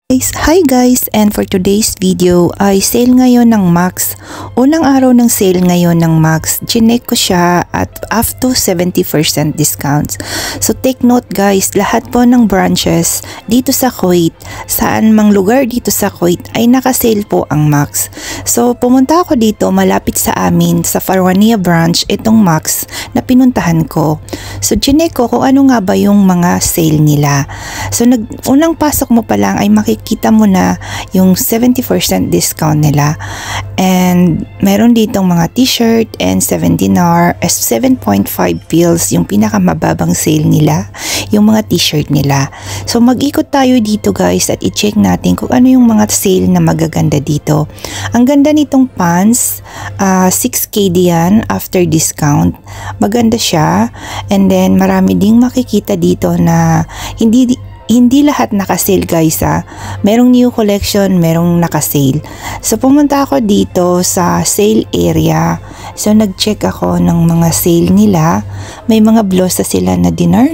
Hi guys, and for today's video ay sale ngayon ng Max. Unang araw ng sale ngayon ng Max, chinek ko siya at up to 70% discounts. So take note guys, lahat po ng branches dito sa Kuwait, saan mang lugar dito sa Kuwait ay naka-sale po ang Max. So pumunta ako dito malapit sa amin sa Farwania branch itong Max na pinuntahan ko. So chinek ko kung ano nga ba yung mga sale nila. So unang pasok mo pa lang ay makikita mo na yung 70% discount nila. And meron ditong mga t-shirt and 7.5 pills yung pinakamababang sale nila, yung mga t-shirt nila. So mag-ikot tayo dito guys at i-check natin kung ano yung mga sale na magaganda dito. Ang ganda nitong pants, 6KD yan after discount. Maganda siya. And then marami ding makikita dito na hindi lahat naka-sale guys ha. Merong new collection, merong naka-sale. So pumunta ako dito sa sale area. So nag-check ako ng mga sale nila. May mga blusa sila na dinar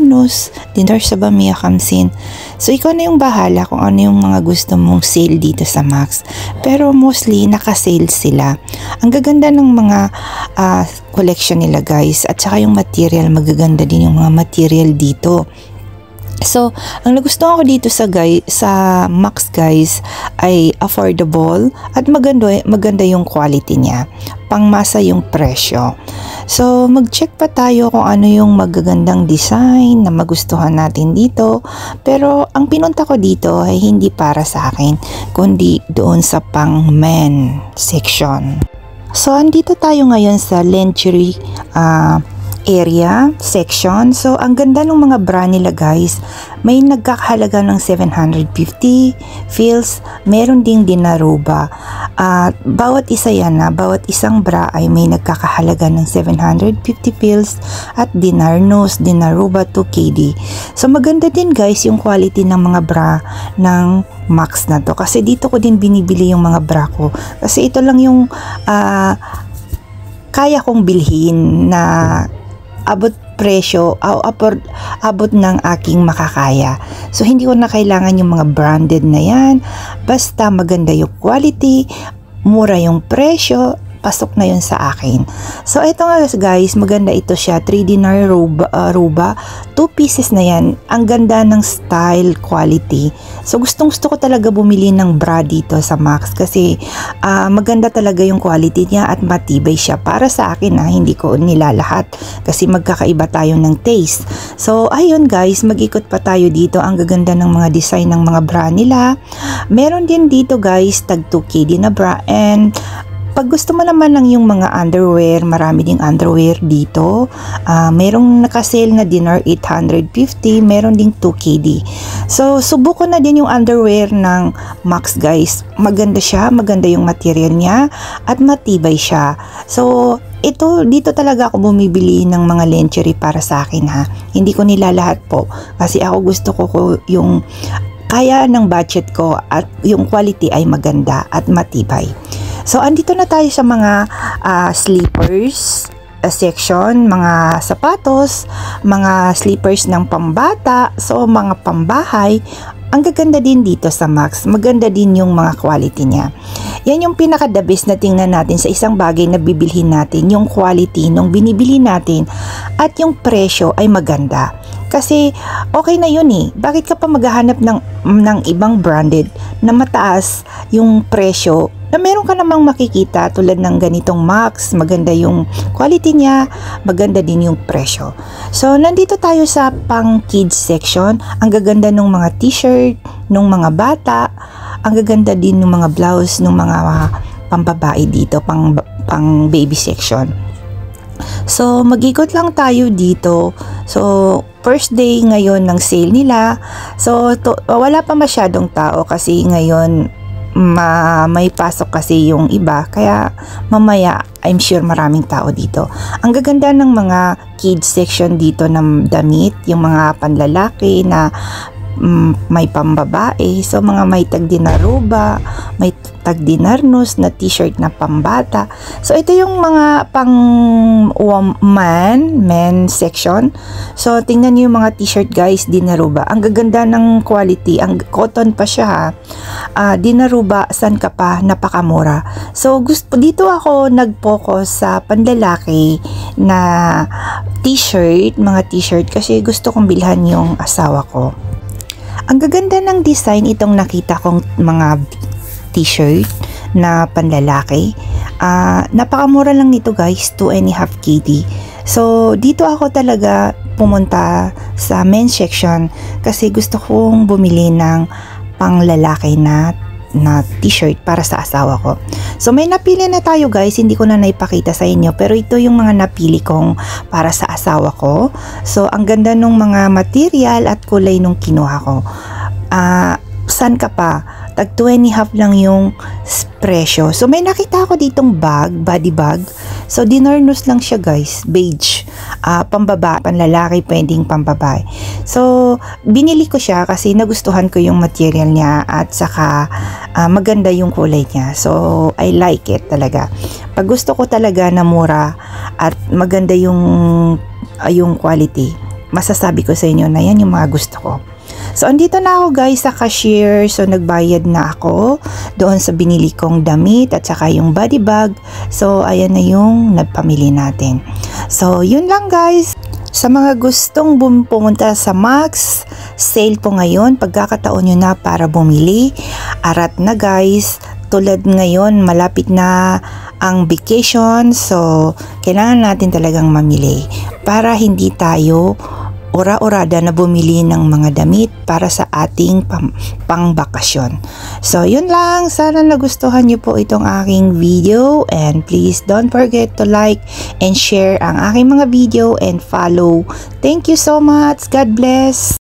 sa Bamia Kamsin. So ikaw na yung bahala kung ano yung mga gusto mong sale dito sa Max. Pero mostly naka-sale sila. Ang gaganda ng mga collection nila guys. At saka yung material, magaganda din yung mga material dito. So, ang nagustuhan ko dito sa Max guys ay affordable at maganda yung quality niya. Pangmasa yung presyo. So, mag-check pa tayo kung ano yung magagandang design na magustuhan natin dito. Pero, ang pinunta ko dito ay hindi para sa akin, kundi doon sa pang men section. So, andito tayo ngayon sa lingerie area section. So ang ganda ng mga bra nila guys, may nagkakahalaga ng 750 feels, meron ding dinaruba at bawat isa yan bawat isang bra ay may nagkakahalaga ng 750 feels at dinaruba 2KD. So maganda din guys yung quality ng mga bra ng Max na to, kasi dito ko din binibili yung mga bra ko, kasi ito lang yung kaya kong bilhin na abot presyo, abot ng aking makakaya. So hindi ko na kailangan yung mga branded na yan, basta maganda yung quality, mura yung presyo, pasok na yun sa akin. So ito nga guys, maganda ito siya, 3 dinar ruba, 2 pieces na yan. Ang ganda ng style, quality. So gustong gusto ko talaga bumili ng bra dito sa Max, kasi maganda talaga yung quality niya at matibay siya. Para sa akin hindi ko nilalahat kasi magkakaiba tayo ng taste. So ayun guys, mag-ikot pa tayo dito. Ang gaganda ng mga design ng mga bra nila. Meron din dito guys tag 2KD na bra, and pag gusto mo naman ng yung mga underwear, marami ding underwear dito. Merong nakasale na dinar 850, meron ding 2KD. So, subuko na din yung underwear ng Max guys. Maganda siya, maganda yung material niya at matibay siya. So, dito talaga ako bumibili ng mga lingerie para sa akin ha. Hindi ko nilalahat po kasi ako gusto ko yung kaya ng budget ko at yung quality ay maganda at matibay. So, andito na tayo sa mga slippers section, mga sapatos, mga slippers ng pambata, so mga pambahay. Ang gaganda din dito sa Max, maganda din yung mga quality niya. Yan yung pinaka-the best na tingnan natin sa isang bagay na bibilhin natin, yung quality nung binibili natin at yung presyo ay maganda. Kasi okay na yun Bakit ka pa maghahanap ng ibang branded na mataas yung presyo na meron ka namang makikita tulad ng ganitong Max, maganda yung quality niya, maganda din yung presyo. So nandito tayo sa pang kids section. Ang gaganda ng mga t-shirt ng mga bata, ang gaganda din ng mga blouse ng mga pambabae dito, pang baby section. So mag-ikot lang tayo dito. So first day ngayon ng sale nila. So wala pa masyadong tao kasi ngayon may pasok kasi yung iba, kaya mamaya I'm sure maraming tao dito. Ang gaganda ng mga kids section dito ng damit, yung mga panlalaki na may pambabae. So mga may tagdinaruba, may tagdinarnos na t-shirt na pambata. So ito yung mga pang men section. So tingnan niyo yung mga t-shirt guys, dinaruba. Ang gaganda ng quality, ang cotton pa siya ha. Dinaruba, san ka pa, napakamura. So dito ako nag-focus sa panlalaki na t-shirt, mga t-shirt kasi gusto kong bilhan yung asawa ko. Ang gaganda ng design itong nakita kong mga t-shirt na panlalaki. Napakamura lang nito guys, 2.5 KD. So dito ako talaga pumunta sa men's section kasi gusto kong bumili ng panglalaki na t-shirt para sa asawa ko. So may napili na tayo guys, hindi ko na naipakita sa inyo pero ito yung mga napili kong para sa asawa ko. So ang ganda nung mga material at kulay nung kinuha ko. San ka pa? Tag 2.5 lang yung presyo. So may nakita ako ditong bag, body bag. So dinarnos lang siya guys, beige. Pambaba, panlalaki, pwedeng pambabae. So binili ko siya kasi nagustuhan ko yung material niya at saka maganda yung kulay niya. So I like it talaga. Pag gusto ko talaga na mura at maganda yung quality, masasabi ko sa inyo na yan yung mga gusto ko. So andito na ako guys sa cashier. So nagbayad na ako doon sa binili kong damit at saka yung body bag. So ayan na yung nagpamili natin. So yun lang guys. Sa mga gustong pumunta sa Max, sale po ngayon. Pagkakataon nyo na para bumili. Arat na guys. Tulad ngayon, malapit na ang vacation. So kailangan natin talagang mamili para hindi tayo ora-orada na bumili ng mga damit para sa ating pangbakasyon. So yun lang, sana nagustuhan niyo po itong aking video and please don't forget to like and share ang aking mga video and follow. Thank you so much. God bless.